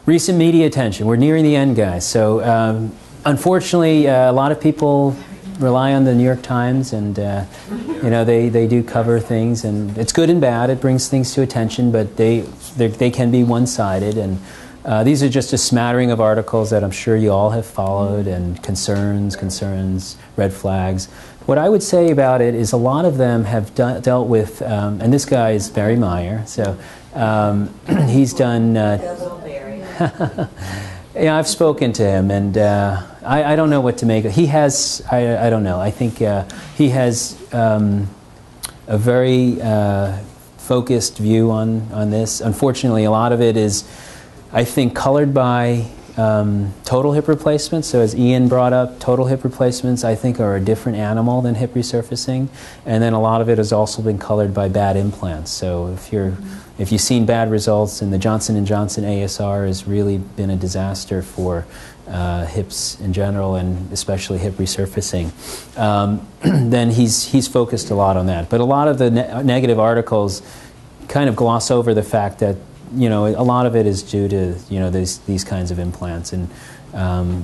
Recent media attention. We're nearing the end, guys. So unfortunately, a lot of people rely on the New York Times, and you know, they do cover things, and it's good and bad. It brings things to attention, but they can be one-sided. And these are just a smattering of articles that I'm sure you all have followed, and concerns, red flags. What I would say about it is a lot of them have dealt with, and this guy is Barry MEIER, so he's done. Yeah, I've spoken to him, and I don't know what to make of. He has, I don't know, I think he has a very focused view on this. Unfortunately, a lot of it is, I think, colored by total hip replacements. So as Ian brought up, total hip replacements, I think, are a different animal than hip resurfacing. And then a lot of it has also been colored by bad implants. So if you've seen bad results, and the Johnson & Johnson ASR has really been a disaster for hips in general, and especially hip resurfacing, then he's focused a lot on that. But a lot of the negative articles kind of gloss over the fact that, you know, a lot of it is due to, you know, these kinds of implants. And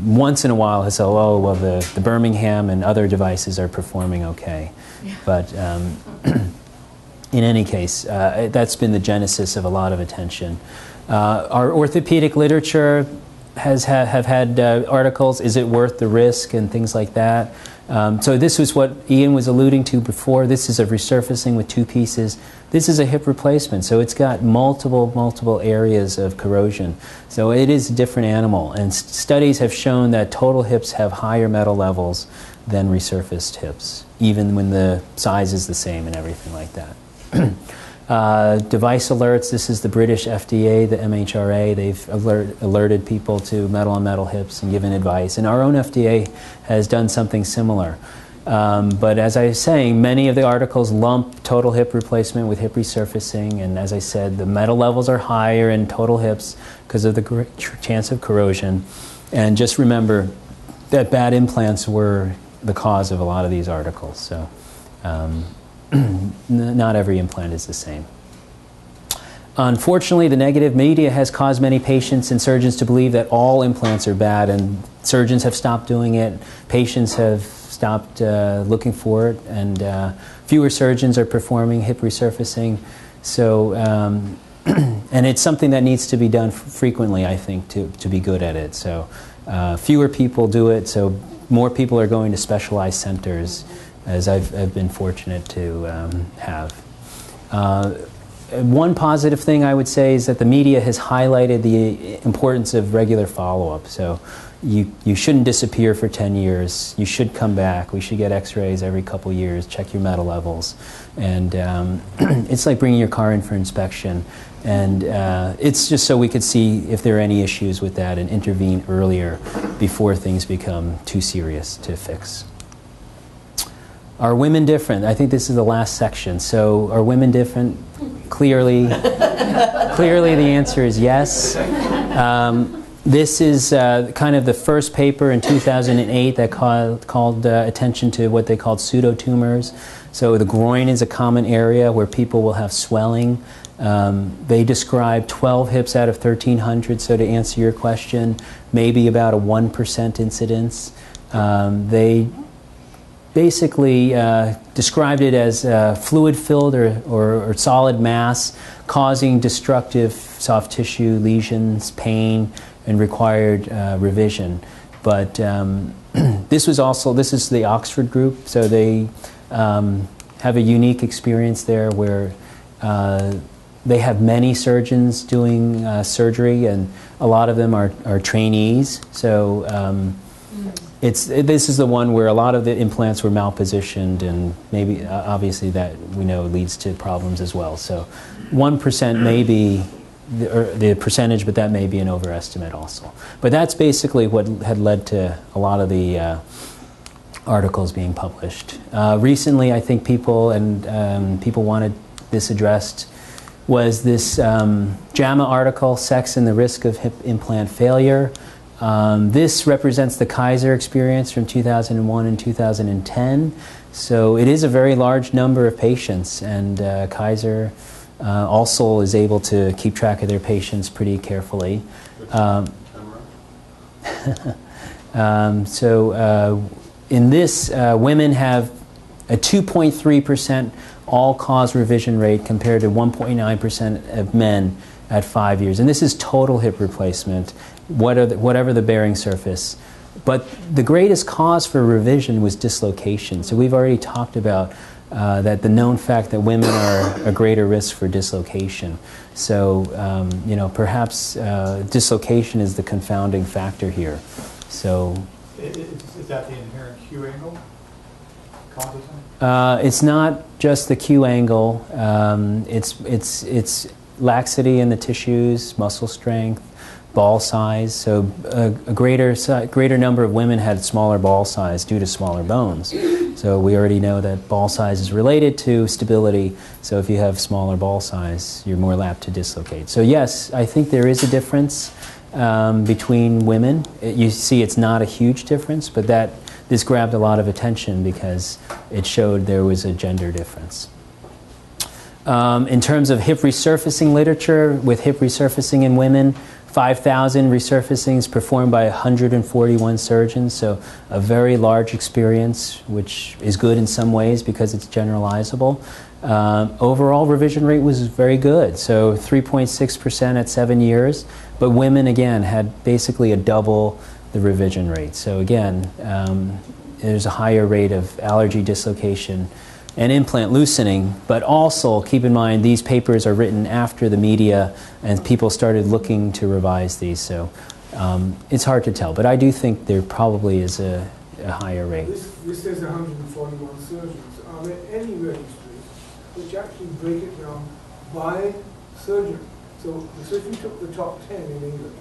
once in a while he'll say, oh, well, the Birmingham and other devices are performing okay. Yeah. But in any case, that's been the genesis of a lot of attention. Our orthopedic literature have had articles, is it worth the risk, and things like that. So this was what Ian was alluding to before. This is a resurfacing with 2 pieces. This is a hip replacement, so it's got multiple areas of corrosion. So it is a different animal, and studies have shown that total hips have higher metal levels than resurfaced hips, even when the size is the same and everything like that. Device alerts, this is the British FDA, the MHRA. They've alerted people to metal-on-metal hips and given advice. And our own FDA has done something similar. But as I was saying, many of the articles lump total hip replacement with hip resurfacing. And as I said, the metal levels are higher in total hips because of the chance of corrosion. And just remember that bad implants were the cause of a lot of these articles. So. Not every implant is the same. Unfortunately, the negative media has caused many patients and surgeons to believe that all implants are bad, and surgeons have stopped doing it, patients have stopped looking for it, and fewer surgeons are performing hip resurfacing. So, and it's something that needs to be done frequently, I think, to be good at it. So fewer people do it, so more people are going to specialized centers, as I've been fortunate to have. One positive thing I would say is that the media has highlighted the importance of regular follow-up. So you shouldn't disappear for 10 years. You should come back. We should get x-rays every couple years, check your metal levels. And it's like bringing your car in for inspection. And it's just so we could see if there are any issues with that and intervene earlier before things become too serious to fix. Are women different? I think this is the last section. So are women different? Clearly the answer is yes. This is kind of the first paper in 2008 that called attention to what they called pseudotumors. So the groin is a common area where people will have swelling. They describe 12 hips out of 1,300, so to answer your question, maybe about a 1% incidence. They basically described it as fluid-filled or solid mass causing destructive soft tissue lesions, pain, and required revision. But this is the Oxford group, so they have a unique experience there where they have many surgeons doing surgery, and a lot of them are trainees. So this is the one where a lot of the implants were malpositioned, and maybe obviously that we know leads to problems as well. So 1% may be the percentage, but that may be an overestimate also. But that's basically what had led to a lot of the articles being published. Recently, I think people wanted this addressed, was this JAMA article, Sex and the Risk of Hip Implant Failure. This represents the Kaiser experience from 2001 and 2010. So it is a very large number of patients, and Kaiser also is able to keep track of their patients pretty carefully. In this, women have a 2.3% all-cause revision rate compared to 1.9% of men at 5 years. And this is total hip replacement, whatever the bearing surface. But the greatest cause for revision was dislocation. So we've already talked about that the known fact that women are a greater risk for dislocation. So, perhaps dislocation is the confounding factor here. So, is that the inherent Q angle? It's not just the Q angle. It's laxity in the tissues, muscle strength, ball size. So a greater number of women had smaller ball size due to smaller bones. So we already know that ball size is related to stability. So if you have smaller ball size, you're more apt to dislocate. So yes, I think there is a difference between women. You see it's not a huge difference, but this grabbed a lot of attention because it showed there was a gender difference. In terms of hip resurfacing literature, with hip resurfacing in women, 5,000 resurfacings performed by 141 surgeons, so a very large experience, which is good in some ways because it's generalizable. Overall revision rate was very good, so 3.6% at 7 years, but women, again, had basically a double the revision rate. So again, there's a higher rate of allergy dislocation and implant loosening, but also keep in mind these papers are written after the media and people started looking to revise these, so it's hard to tell, but I do think there probably is a higher rate. This says 141 surgeons. Are there any registries which actually break it down by surgeon? So if you took the top 10 in England,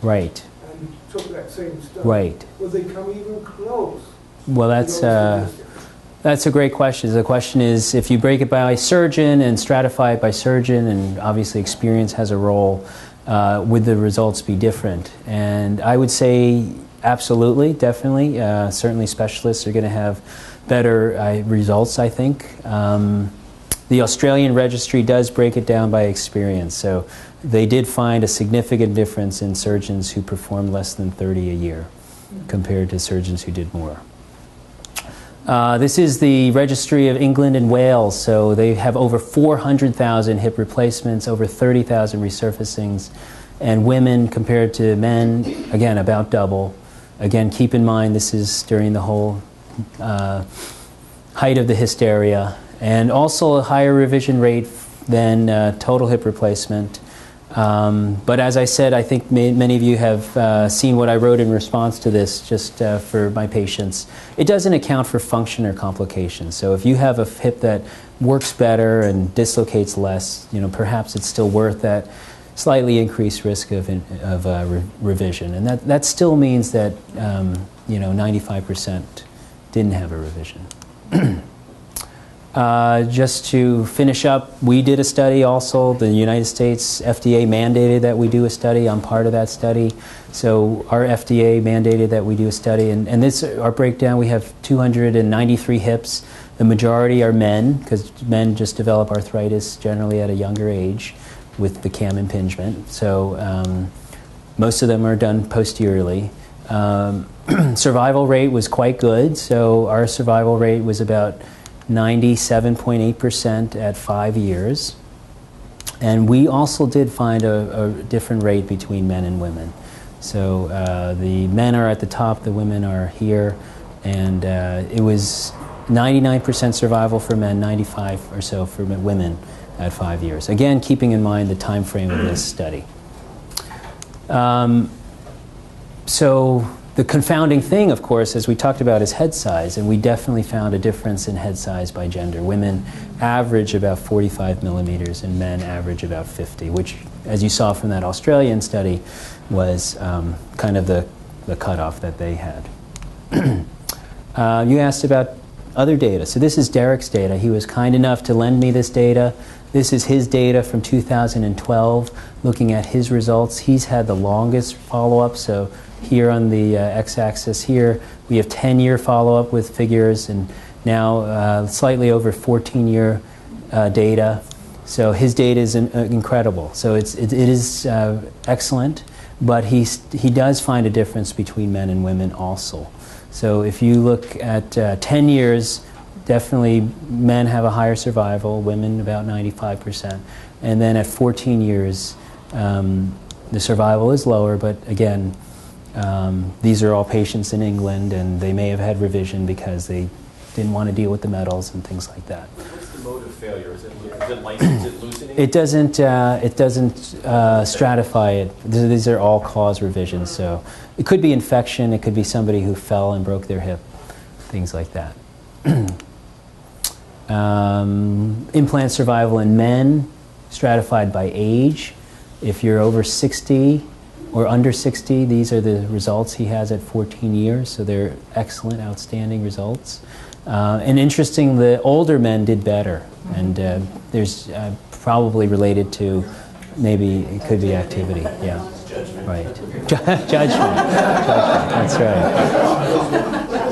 right, and took that same stuff, right, will they come even close? Well, that's a great question. The question is, if you break it by surgeon and stratify it by surgeon, and obviously experience has a role, would the results be different? And I would say absolutely, definitely. Certainly specialists are going to have better results, I think. The Australian registry does break it down by experience, so they did find a significant difference in surgeons who performed less than 30 a year compared to surgeons who did more. This is the Registry of England and Wales, so they have over 400,000 hip replacements, over 30,000 resurfacings, and women compared to men, again, about double. Again, keep in mind this is during the whole height of the hysteria, and also a higher revision rate than total hip replacement. But as I said, I think many of you have seen what I wrote in response to this, just for my patients. It doesn't account for function or complications. So if you have a hip that works better and dislocates less, perhaps it's still worth that slightly increased risk of revision. And that still means that 95% didn't have a revision. Just to finish up, we did a study also. The United States FDA mandated that we do a study. I'm part of that study. So our FDA mandated that we do a study. And this, our breakdown, we have 293 hips. The majority are men, because men just develop arthritis generally at a younger age with the cam impingement. So most of them are done posteriorly. Survival rate was quite good. So our survival rate was about 97.8% at 5 years. And we also did find a different rate between men and women. So the men are at the top, the women are here, and it was 99% survival for men, 95 or so for women at 5 years. Again, keeping in mind the time frame of this study. So the confounding thing, of course, as we talked about, is head size, and we definitely found a difference in head size by gender. Women average about 45 millimeters, and men average about 50, which, as you saw from that Australian study, was kind of the cutoff that they had. You asked about other data. So this is Derek's data. He was kind enough to lend me this data. This is his data from 2012, looking at his results. He's had the longest follow-up, so here on the x-axis here, we have 10-year follow-up with figures, and now slightly over 14-year data. So his data is incredible. So it is excellent, but he does find a difference between men and women also. So if you look at 10 years, definitely men have a higher survival, women about 95%. And then at 14 years, the survival is lower, but again, these are all patients in England, and they may have had revision because they didn't want to deal with the metals and things like that. What's the mode of failure? Is it license, is it loosening? It doesn't stratify it. These are all cause revisions. So it could be infection. It could be somebody who fell and broke their hip, things like that. Implant survival in men, stratified by age. If you're over 60 or under 60, these are the results he has at 14 years. So they're excellent, outstanding results. And interesting, the older men did better. And there's probably related to maybe it could be activity. Yeah. Right. Judgment. That's right.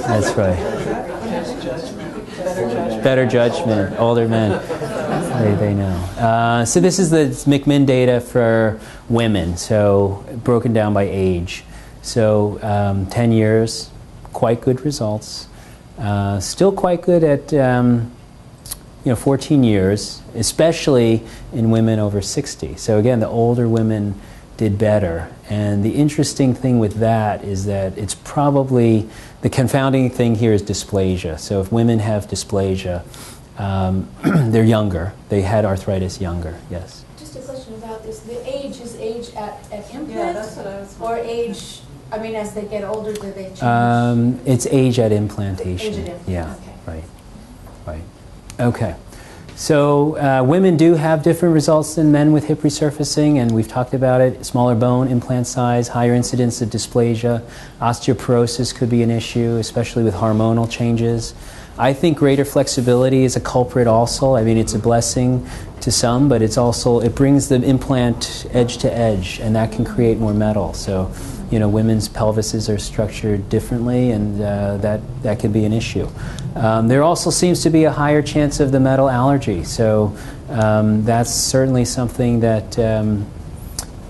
That's right. Better judgment. Older men. They know. So this is the McMinn data for women, so broken down by age. So 10 years, quite good results. Still quite good at 14 years, especially in women over 60. So again, the older women did better. And the interesting thing with that is that it's probably, the confounding thing here is dysplasia. So if women have dysplasia, they're younger. They had arthritis younger, yes. Just a question about this. The age is age at implant? Yeah, that's what I was or age, I mean, as they get older, do they change? It's age at implantation. Age at implant, yeah, okay. right. Okay. So women do have different results than men with hip resurfacing, and we've talked about it. Smaller bone, implant size, higher incidence of dysplasia. Osteoporosis could be an issue, especially with hormonal changes. I think greater flexibility is a culprit also. I mean, it's a blessing to some, but it's also, it brings the implant edge to edge, and that can create more metal. So, women's pelvises are structured differently, and that could be an issue. There also seems to be a higher chance of the metal allergy. So that's certainly something that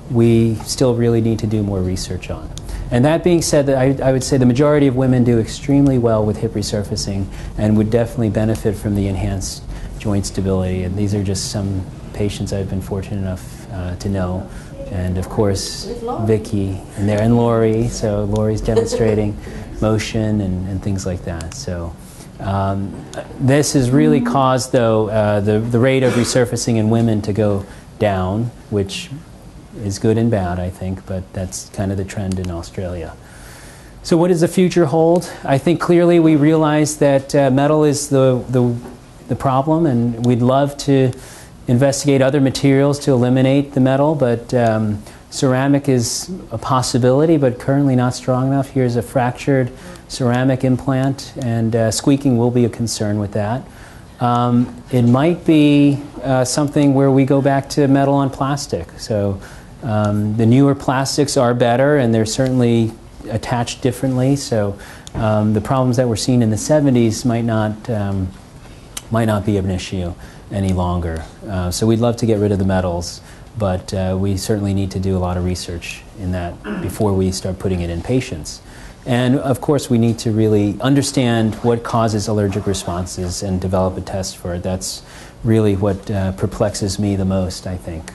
we still really need to do more research on. And that being said, I would say the majority of women do extremely well with hip resurfacing and would definitely benefit from the enhanced joint stability. And these are just some patients I've been fortunate enough to know. And of course, Vicky and Lori. So Lori's demonstrating motion and things like that. So this has really caused, though, the rate of resurfacing in women to go down, which is good and bad, I think, but that's kind of the trend in Australia. So what does the future hold? I think clearly we realize that metal is the problem, and we'd love to investigate other materials to eliminate the metal, but ceramic is a possibility, but currently not strong enough. Here's a fractured ceramic implant, and squeaking will be a concern with that. It might be something where we go back to metal on plastic. So the newer plastics are better, and they're certainly attached differently. So the problems that were seen in the 70s might not be an issue any longer. So we'd love to get rid of the metals, but we certainly need to do a lot of research in that before we start putting it in patients. And of course, we need to really understand what causes allergic responses and develop a test for it. That's really what perplexes me the most, I think.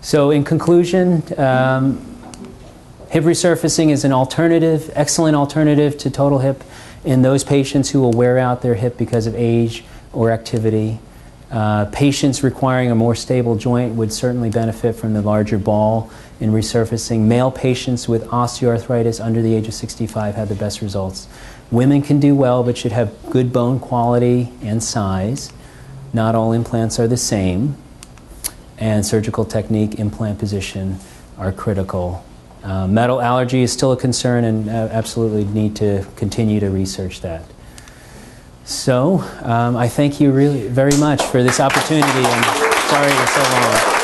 So in conclusion, hip resurfacing is an alternative, excellent alternative to total hip in those patients who will wear out their hip because of age or activity. Patients requiring a more stable joint would certainly benefit from the larger ball in resurfacing. Male patients with osteoarthritis under the age of 65 had the best results. Women can do well, but should have good bone quality and size. Not all implants are the same. And surgical technique, implant position are critical. Metal allergy is still a concern, and absolutely need to continue to research that. So I thank you really very much for this opportunity, and sorry it was so long.